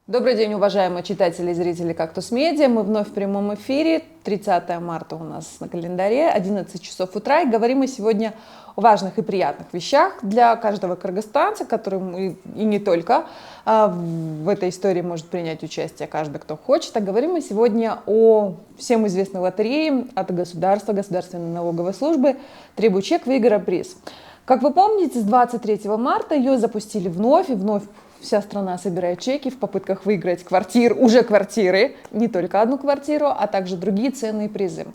Добрый день, уважаемые читатели и зрители «Кактус Медиа». Мы вновь в прямом эфире. 30 марта у нас на календаре, 11 часов утра. И говорим мы сегодня о важных и приятных вещах для каждого кыргызстанца, который и не только в этой истории может принять участие каждый, кто хочет. А говорим мы сегодня о всем известной лотерее от государства, Государственной налоговой службы «Требуй чек, выиграй приз». Как вы помните, с 23 марта ее запустили вновь и вновь. Вся страна собирает чеки в попытках выиграть квартиры, не только одну квартиру, а также другие ценные призы.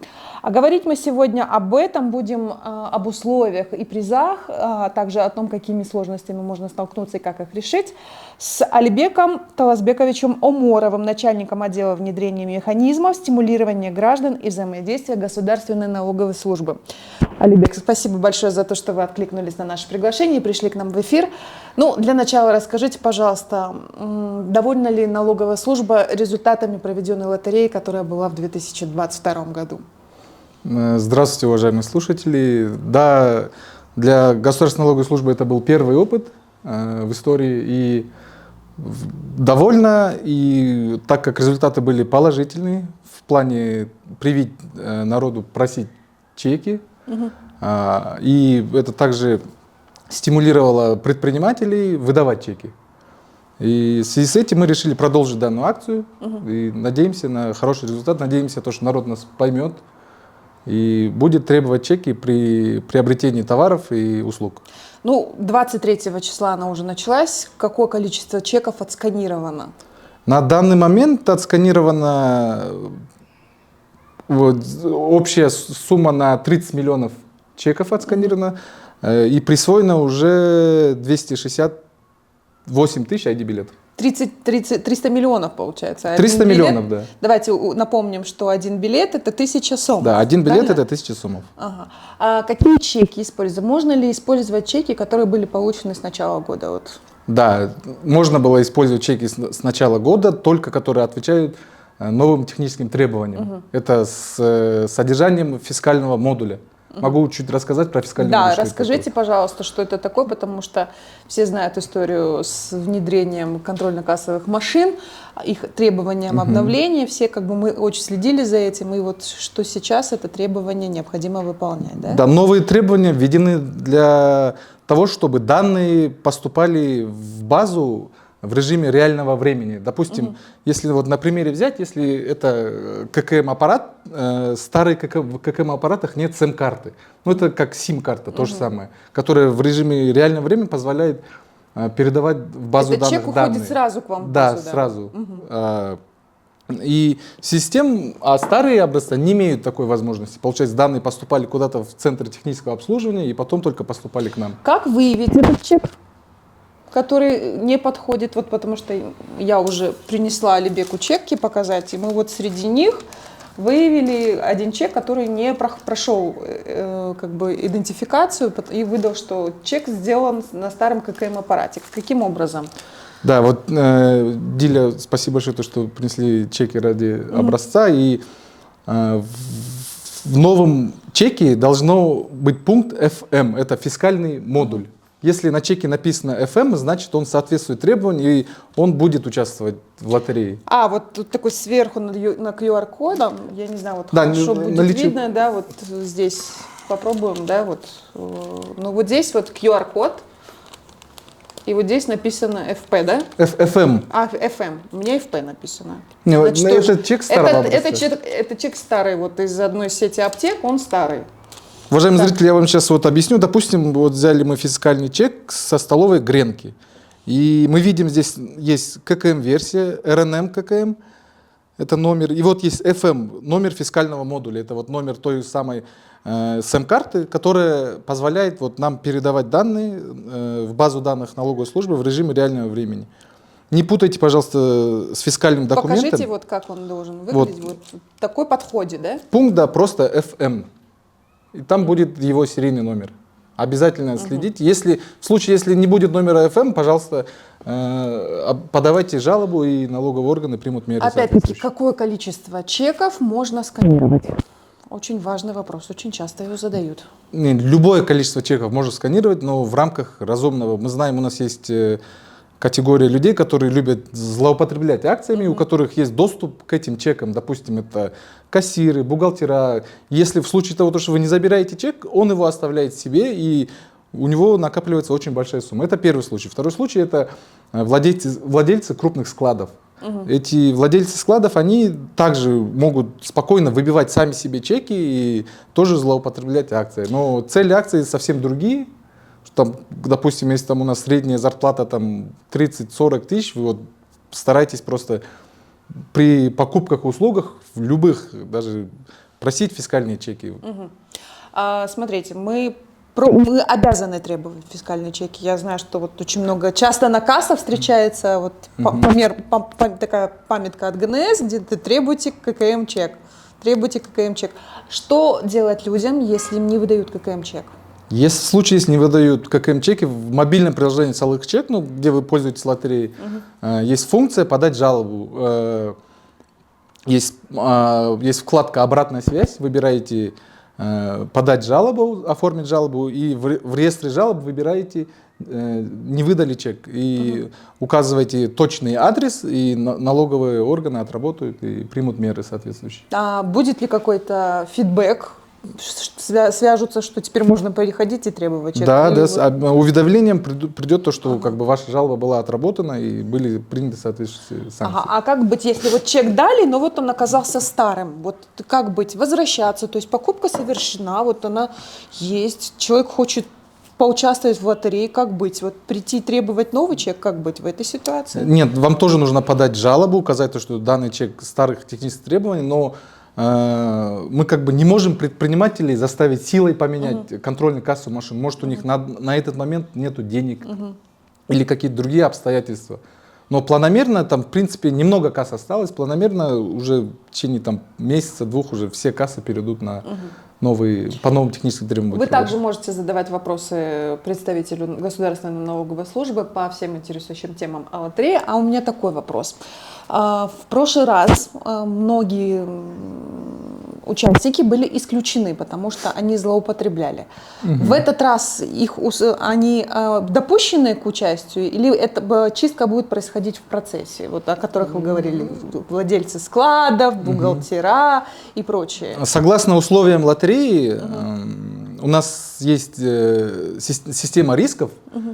А говорить мы сегодня об этом будем, об условиях и призах, а также о том, какими сложностями можно столкнуться и как их решить, с Алибеком Таласбековичем Оморовым, начальником отдела внедрения механизмов стимулирования граждан и взаимодействия Государственной налоговой службы. Алибек, спасибо большое за то, что вы откликнулись на наше приглашение и пришли к нам в эфир. Ну, для начала расскажите, пожалуйста, довольна ли налоговая служба результатами проведенной лотереи, которая была в 2022 году? Здравствуйте, уважаемые слушатели. Да, для Государственной налоговой службы это был первый опыт в истории, и довольна, и так как результаты были положительные в плане привить народу просить чеки, и это также стимулировало предпринимателей выдавать чеки. И в связи с этим мы решили продолжить данную акцию и надеемся на хороший результат, надеемся, что народ нас поймет и будет требовать чеки при приобретении товаров и услуг. Ну, 23 числа она уже началась. Какое количество чеков отсканировано? На данный момент отсканирована общая сумма на 30 миллионов чеков отсканирована, и присвоено уже 268 тысяч ID-билетов. 300 миллионов, получается. 300 миллионов, да. Давайте напомним, что один билет – это 1000 сомов. Да, один билет – правильно? это 1000 сомов. Ага. А какие чеки используют? Можно ли использовать чеки, которые были получены с начала года? Вот. Да, можно было использовать чеки с начала года, только которые отвечают новым техническим требованиям. Это с содержанием фискального модуля. Могу чуть рассказать про фискальный модуль. Да, расскажите, пожалуйста, что это такое, потому что все знают историю с внедрением контрольно-кассовых машин, их требованиям обновления, все мы очень следили за этим, и вот что сейчас это требование необходимо выполнять, да? Да, новые требования введены для того, чтобы данные поступали в базу в режиме реального времени. Допустим, если вот на примере взять, если это ККМ-аппарат, старые в ККМ-аппаратах нет СИМ-карты. Ну, это как СИМ-карта, то же самое, которая в режиме реального времени позволяет передавать в базу данных чек уходит сразу к вам в да, базу, да? Сразу. И систем, старые образцы не имеют такой возможности. Получается, данные поступали куда-то в центр технического обслуживания и потом только поступали к нам. Как выявить этот чек, который не подходит, вот потому что я уже принесла Алибеку чеки показать, и мы вот среди них выявили один чек, который не прошел идентификацию и выдал, что чек сделан на старом ККМ-аппарате. Каким образом? Да, вот, Диля, спасибо большое, что принесли чеки ради образца, и в новом чеке должно быть пункт FM, это фискальный модуль. Если на чеке написано FM, значит он соответствует требованиям, и он будет участвовать в лотерее. А, вот тут такой сверху на QR-кодом, я не знаю, вот да, хорошо будет видно, да, вот здесь попробуем, да, вот. Ну вот здесь вот QR-код, и вот здесь написано FP, да? FM. А, FM. У меня FP написано. Не, значит, это чек старого образца. Это чек старый, вот из одной сети аптек, он старый. Уважаемые зрители, я вам сейчас вот объясню. Допустим, вот взяли мы фискальный чек со столовой Гренки. И мы видим, здесь есть ККМ-версия, РНМ ККМ, это номер. И вот есть FM, номер фискального модуля. Это вот номер той самой СИМ-карты, которая позволяет вот нам передавать данные в базу данных налоговой службы в режиме реального времени. Не путайте, пожалуйста, с фискальным документом. Покажите, вот как он должен выглядеть. Вот такой подходе, да? Пункт, да, просто FM. И там будет его серийный номер. Обязательно следите. Если, в случае, если не будет номера FM, пожалуйста, подавайте жалобу, и налоговые органы примут меры. Опять-таки, какое количество чеков можно сканировать? Очень важный вопрос, очень часто его задают. Любое количество чеков можно сканировать, но в рамках разумного. Мы знаем, у нас есть категория людей, которые любят злоупотреблять акциями, у которых есть доступ к этим чекам. Допустим, это кассиры, бухгалтера. Если в случае того, что вы не забираете чек, он его оставляет себе, и у него накапливается очень большая сумма. Это первый случай. Второй случай – это владельцы крупных складов. Эти владельцы складов, они также могут спокойно выбивать сами себе чеки и тоже злоупотреблять акцией. Но цели акции совсем другие. Там, допустим, если там у нас средняя зарплата там 30-40 тысяч, вы вот старайтесь просто при покупках и услугах в любых даже просить фискальные чеки. Смотрите, мы обязаны требовать фискальные чеки. Я знаю, что вот очень много, часто на кассах встречается вот такая памятка от ГНС, где ты требуете ККМ-чек. Требуйте ККМ-чек. Что делать людям, если им не выдают ККМ-чек? Если в случае, если не выдают ККМ-чеки, в мобильном приложении Salik-чек, ну, где вы пользуетесь лотереей, есть функция «Подать жалобу». Есть вкладка «Обратная связь», выбираете «Подать жалобу», «Оформить жалобу», и в реестре жалоб выбираете «Не выдали чек», и указываете точный адрес, и налоговые органы отработают и примут меры соответствующие. А будет ли какой-то фидбэк? Свяжутся, что теперь можно переходить и требовать чек? Да, уведомлением придет то, что как бы ваша жалоба была отработана и были приняты соответствующие санкции. А как быть, если вот чек дали, но вот он оказался старым? Вот как быть? Возвращаться? То есть покупка совершена, вот она есть, человек хочет поучаствовать в лотерее, как быть? Вот прийти требовать новый чек, как быть в этой ситуации? Нет, вам тоже нужно подать жалобу, указать то, что данный чек старых технических требований, но мы как бы не можем предпринимателей заставить силой поменять контрольную кассу машин. Может, у них на этот момент нету денег или какие-то другие обстоятельства. Но планомерно, там, в принципе, немного касс осталось, планомерно уже в течение там, месяца-двух уже все кассы перейдут на по новым техническим требованиям. Вы также можете задавать вопросы представителю Государственной налоговой службы по всем интересующим темам о лотерее. А у меня такой вопрос. В прошлый раз многие участники были исключены, потому что они злоупотребляли. В этот раз они допущены к участию, или эта чистка будет происходить в процессе, вот, о которых вы говорили, владельцы складов, бухгалтера и прочее? Согласно условиям лотереи, у нас есть система рисков,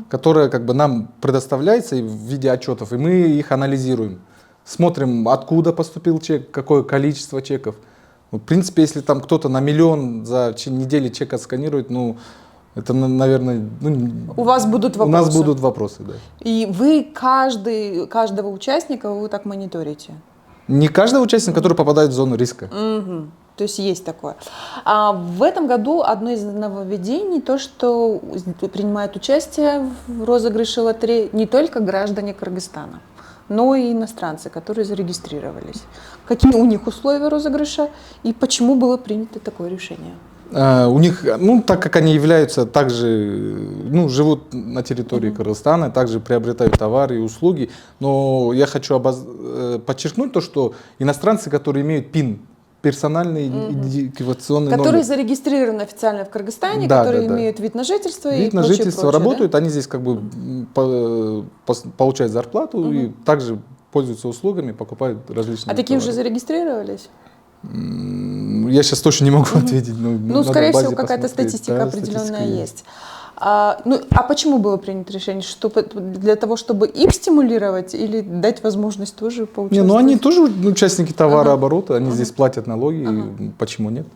которая как бы нам предоставляется в виде отчетов, и мы их анализируем. Смотрим, откуда поступил чек, какое количество чеков. В принципе, если там кто-то на миллион за неделю чек отсканирует, ну, это, наверное... У вас будут вопросы? У нас будут вопросы, да. И вы каждого участника вы так мониторите? Не каждого участника, который попадает в зону риска. То есть есть такое. А в этом году одно из нововведений то, что принимают участие в розыгрыше лотереи не только граждане Кыргызстана, но и иностранцы, которые зарегистрировались. Какие у них условия розыгрыша и почему было принято такое решение? У них, ну, так как они являются также, ну, живут на территории Кыргызстана, также приобретают товары и услуги, но я хочу подчеркнуть то, что иностранцы, которые имеют ПИН, персональный идентификационный номер. Которые зарегистрированы официально в Кыргызстане, которые имеют вид на жительство и вид на жительство, работают, да? Они здесь как бы получают зарплату и также пользуются услугами, покупают различные товары. Такие уже зарегистрировались? Я сейчас точно не могу ответить. Ну, скорее всего, какая-то статистика определенная есть. А почему было принято решение? Для того, чтобы их стимулировать или дать возможность тоже поучаствовать? Ну они тоже участники товарооборота, они здесь платят налоги, почему нет?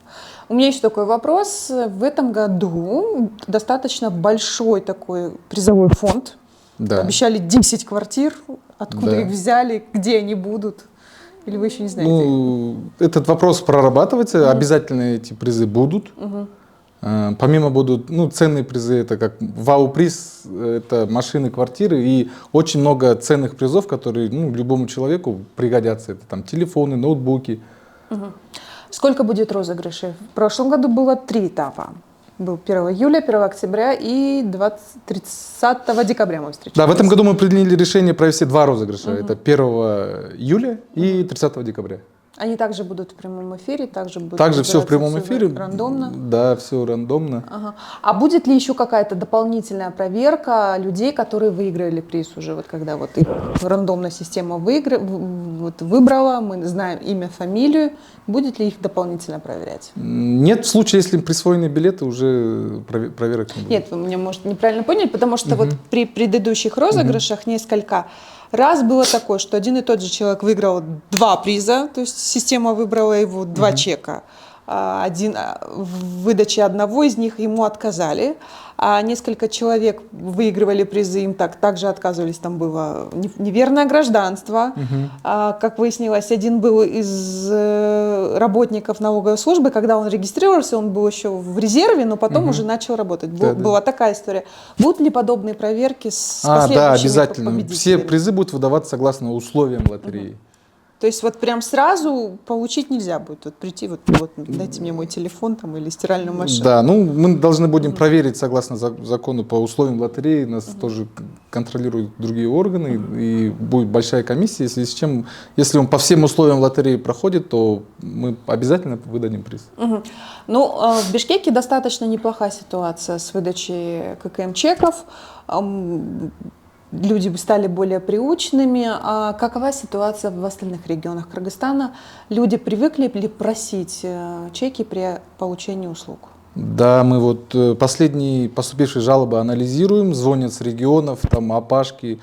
У меня еще такой вопрос. В этом году достаточно большой такой призовой фонд. Да. Обещали 10 квартир. Откуда их взяли, где они будут? Или вы еще не знаете? Ну, этот вопрос прорабатывается, обязательно эти призы будут. Помимо будут ценные призы, это как вау-приз, это машины, квартиры и очень много ценных призов, которые любому человеку пригодятся. Это там телефоны, ноутбуки. Сколько будет розыгрышей? В прошлом году было 3 этапа. Был 1 июля, 1 октября и 30 декабря мы встречались. Да, в этом году мы приняли решение провести 2 розыгрыша. Это 1 июля и 30 декабря. Они также будут в прямом эфире, также будут Также все в разбираться прямом эфире. рандомно? Да, все рандомно. Ага. А будет ли еще какая-то дополнительная проверка людей, которые выиграли приз уже, вот когда вот их рандомная система выбрала, мы знаем имя, фамилию, будет ли их дополнительно проверять? Нет, в случае, если им присвоены билеты, уже проверок не будет. Нет, вы меня, может, неправильно поняли, потому что вот при предыдущих розыгрышах несколько раз было такое, что один и тот же человек выиграл 2 приза, то есть система выбрала его 2 чека. В выдаче одного из них ему отказали, а несколько человек выигрывали призы, им также отказывались, там было неверное гражданство. Как выяснилось, один был из работников налоговой службы, когда он регистрировался, он был еще в резерве, но потом уже начал работать. Была такая история. Будут ли подобные проверки с последующими да, обязательно. победителями? Все призы будут выдаваться согласно условиям лотереи. То есть вот прям сразу получить нельзя будет, вот прийти, вот дайте мне мой телефон там или стиральную машину. Да, ну мы должны будем проверить согласно закону по условиям лотереи, нас тоже контролируют другие органы, и будет большая комиссия, если он по всем условиям лотереи проходит, то мы обязательно выдадим приз. Ну, в Бишкеке достаточно неплохая ситуация с выдачей ККМ-чеков. Люди стали более приучными. А какова ситуация в остальных регионах Кыргызстана? Люди привыкли ли просить чеки при получении услуг? Да, мы вот последние поступившие жалобы анализируем, звонят с регионов, там опашки,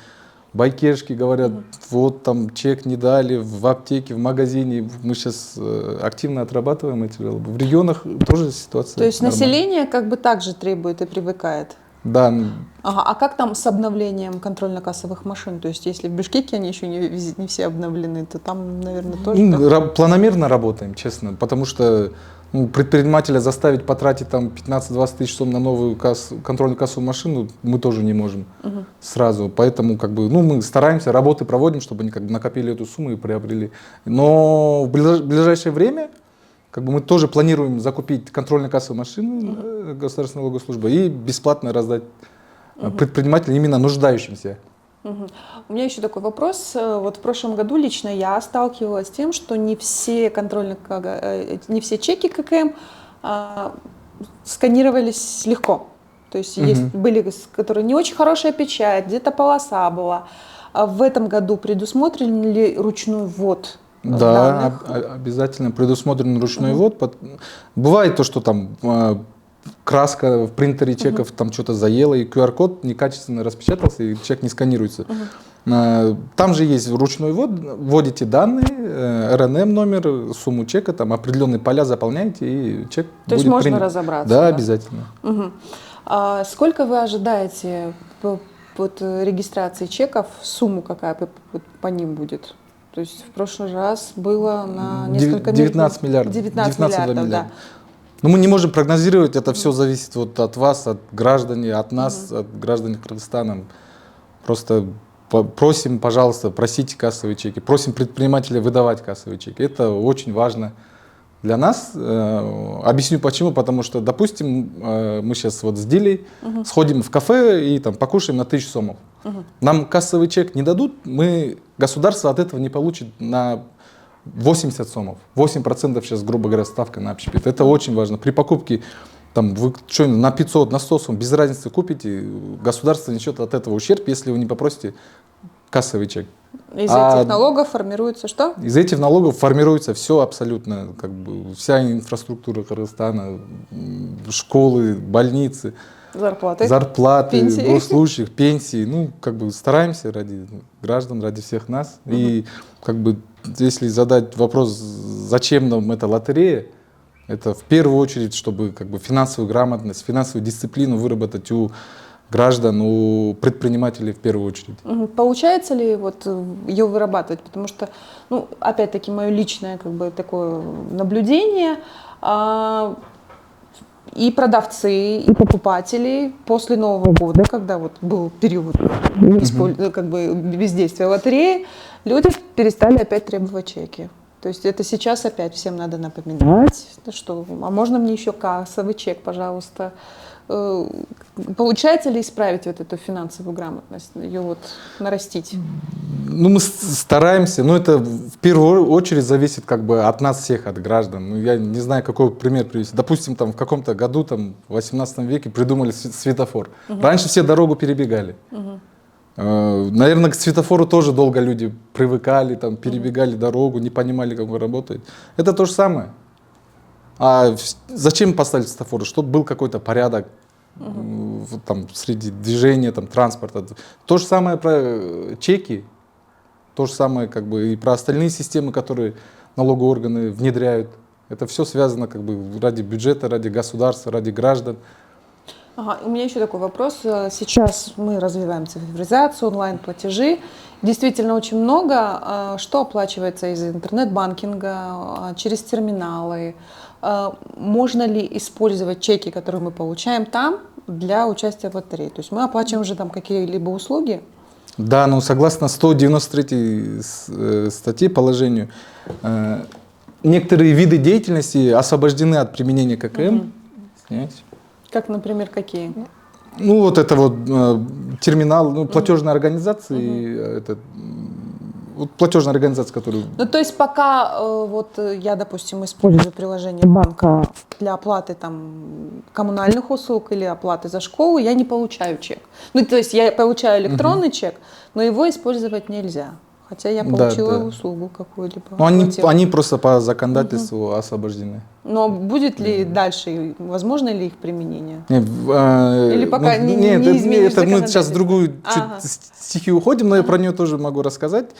байкешки говорят, вот там чек не дали в аптеке, в магазине. Мы сейчас активно отрабатываем эти жалобы. В регионах тоже ситуация То есть нормальная. население как бы также требует и привыкает? Да. Ага, а как там с обновлением контрольно-кассовых машин? То есть если в Бишкеке они еще не все обновлены, то там, наверное, тоже... Планомерно работаем, честно, потому что предпринимателя заставить потратить там 15-20 тысяч сом на новую контрольную кассовую машину мы тоже не можем сразу. Поэтому мы стараемся, работы проводим, чтобы они накопили эту сумму и приобрели. Но в ближайшее время мы тоже планируем закупить контрольно-кассовую машину Государственной налоговой службы и бесплатно раздать предпринимателям, именно нуждающимся. У меня еще такой вопрос. Вот в прошлом году лично я сталкивалась с тем, что не все чеки ККМ сканировались легко. То есть были, которые не очень хорошая печать, где-то полоса была. А в этом году предусмотрен ли ручной ввод? Да, обязательно предусмотрен ручной ввод. Бывает то, что там краска в принтере чеков там что-то заела, и QR-код некачественно распечатался, и чек не сканируется. Там же есть ручной ввод, вводите данные, РНМ номер, сумму чека, там определенные поля заполняете, и чек то есть будет можно принят. разобраться? Да, обязательно. А сколько вы ожидаете под регистрацией чеков, сумму какая по ним будет? То есть в прошлый раз было на несколько 19 миллиардов. 19 миллиардов, да. Но мы не можем прогнозировать, это все зависит от вас, от граждан, от нас, от граждан Кыргызстана. Просто просим, пожалуйста, просите кассовые чеки, просим предпринимателей выдавать кассовые чеки. Это очень важно для нас. Объясню почему. Потому что, допустим, мы сейчас вот с Дилей сходим в кафе и там покушаем на 1000 сомов. Нам кассовый чек не дадут, государство от этого не получит на 80 сомов. 8% сейчас, грубо говоря, ставка на общепит. Это очень важно. При покупке вы что-нибудь на 500, на 100 сом, без разницы купите, государство несет от этого ущерб, если вы не попросите кассовый чек. Из этих налогов формируется что? Из этих налогов формируется все абсолютно, вся инфраструктура Кыргызстана, школы, больницы. Зарплаты, госслужащих, пенсии. Стараемся ради граждан, ради всех нас. И если задать вопрос, зачем нам эта лотерея, это в первую очередь, чтобы финансовую грамотность, финансовую дисциплину выработать у граждан, у предпринимателей в первую очередь. Получается ли ее вырабатывать? Потому что, опять-таки, мое личное такое наблюдение. И продавцы, и покупатели после Нового года, когда был период бездействия лотереи, люди перестали опять требовать чеки. То есть это сейчас опять всем надо напоминать, что, а можно мне еще кассовый чек, пожалуйста, Получается ли исправить вот эту финансовую грамотность, ее вот нарастить? Ну, мы стараемся, но это в первую очередь зависит как бы от нас всех, от граждан. Ну, я не знаю, какой пример привести. Допустим, там в каком-то году, там, в 18 веке придумали светофор. Раньше все дорогу перебегали. Наверное, к светофору тоже долго люди привыкали, там, перебегали дорогу, не понимали, как он работает. Это то же самое. А зачем поставить светофоры? Чтобы был какой-то порядок там, среди движения, там, транспорта. То же самое про чеки, то же самое как бы и про остальные системы, которые налоговые органы внедряют. Это все связано как бы ради бюджета, ради государства, ради граждан. Ага, у меня еще такой вопрос. Сейчас мы развиваем цифровизацию, онлайн-платежи. Действительно очень много. Что оплачивается из интернет-банкинга, через терминалы? Можно ли использовать чеки, которые мы получаем там, для участия в лотерее? То есть мы оплачиваем уже там какие-либо услуги? Да, но согласно 193 статье положению, некоторые виды деятельности освобождены от применения ККМ. Как, например, какие? Ну, вот это вот терминал, ну, платежные организации, это вот платежная организация, которую... Ну, то есть пока вот я, допустим, использую приложение банка для оплаты там коммунальных услуг или оплаты за школу, я не получаю чек. Ну, то есть я получаю электронный чек, но его использовать нельзя. Хотя я получила услугу какую-либо. Ну, они просто по законодательству освобождены. Но будет ли дальше, возможно ли их применение? Нет, или пока не изменишь это мы сейчас в другую стихию уходим, но я про нее тоже могу рассказать.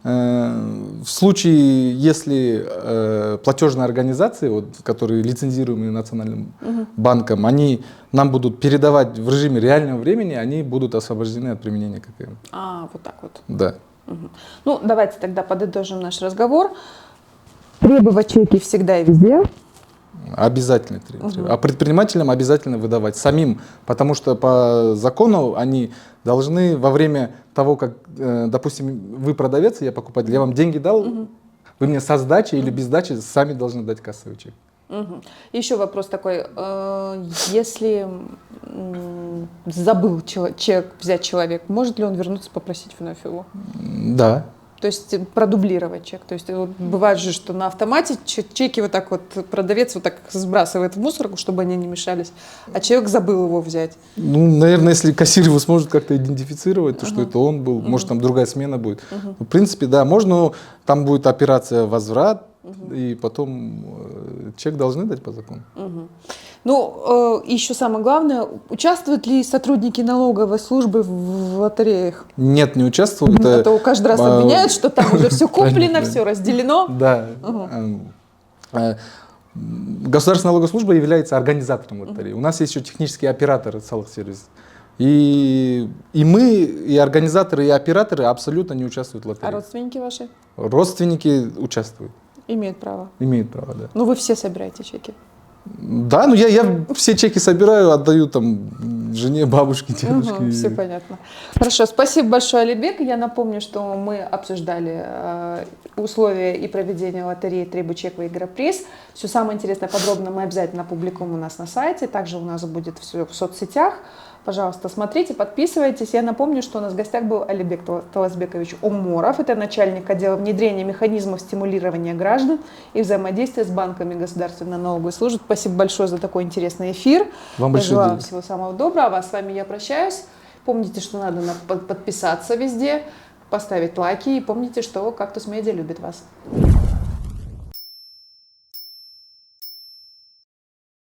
В случае, если платежные организации, вот, которые лицензируемые Национальным банком, они нам будут передавать в режиме реального времени, они будут освобождены от применения ККМ. Вот так вот. Да. Ну, давайте тогда подытожим наш разговор. Требовать чеки всегда и везде. Обязательно требовать. А предпринимателям обязательно выдавать самим, потому что по закону они должны во время того, как, допустим, вы продавец, я покупатель, я вам деньги дал, вы мне со сдачей или без сдачи сами должны дать кассовый чек. Еще вопрос такой, если забыл чек взять человек, может ли он вернуться попросить вновь его? Да. То есть продублировать чек. То есть вот бывает же, что на автомате чеки вот так вот продавец вот так сбрасывает в мусорку, чтобы они не мешались, а человек забыл его взять. Ну, наверное, если кассир его сможет как-то идентифицировать, то что это он был, может там другая смена будет. В принципе, да, можно, там будет операция возврат, и потом чек должны дать по закону. Ну, еще самое главное, участвуют ли сотрудники налоговой службы в лотереях? Нет, не участвуют. А то каждый раз обвиняют, что там уже все куплено, все разделено. Да. Государственная налоговая служба является организатором лотереи. У нас есть еще технические операторы салых-сервис. И мы, и организаторы, и операторы абсолютно не участвуют в лотерее. А родственники ваши? Родственники участвуют. Имеют право? Имеют право, да. Ну, вы все собираете чеки? Да, ну я все чеки собираю, отдаю там жене, бабушке, дедушке. Все понятно. Хорошо, спасибо большое, Алибек. Я напомню, что мы обсуждали условия и проведения лотереи «Требуй чек, выиграй приз». Все самое интересное, подробно мы обязательно опубликуем у нас на сайте. Также у нас будет все в соцсетях. Пожалуйста, смотрите, подписывайтесь. Я напомню, что у нас в гостях был Алибек Таласбекович Уморов. Это начальник отдела внедрения механизмов стимулирования граждан и взаимодействия с банками государственной налоговой службы. Спасибо большое за такой интересный эфир. Вам большое желаю всего самого доброго. А с вами я прощаюсь. Помните, что надо подписаться везде, поставить лайки. И помните, что «Кактус Медиа» любит вас.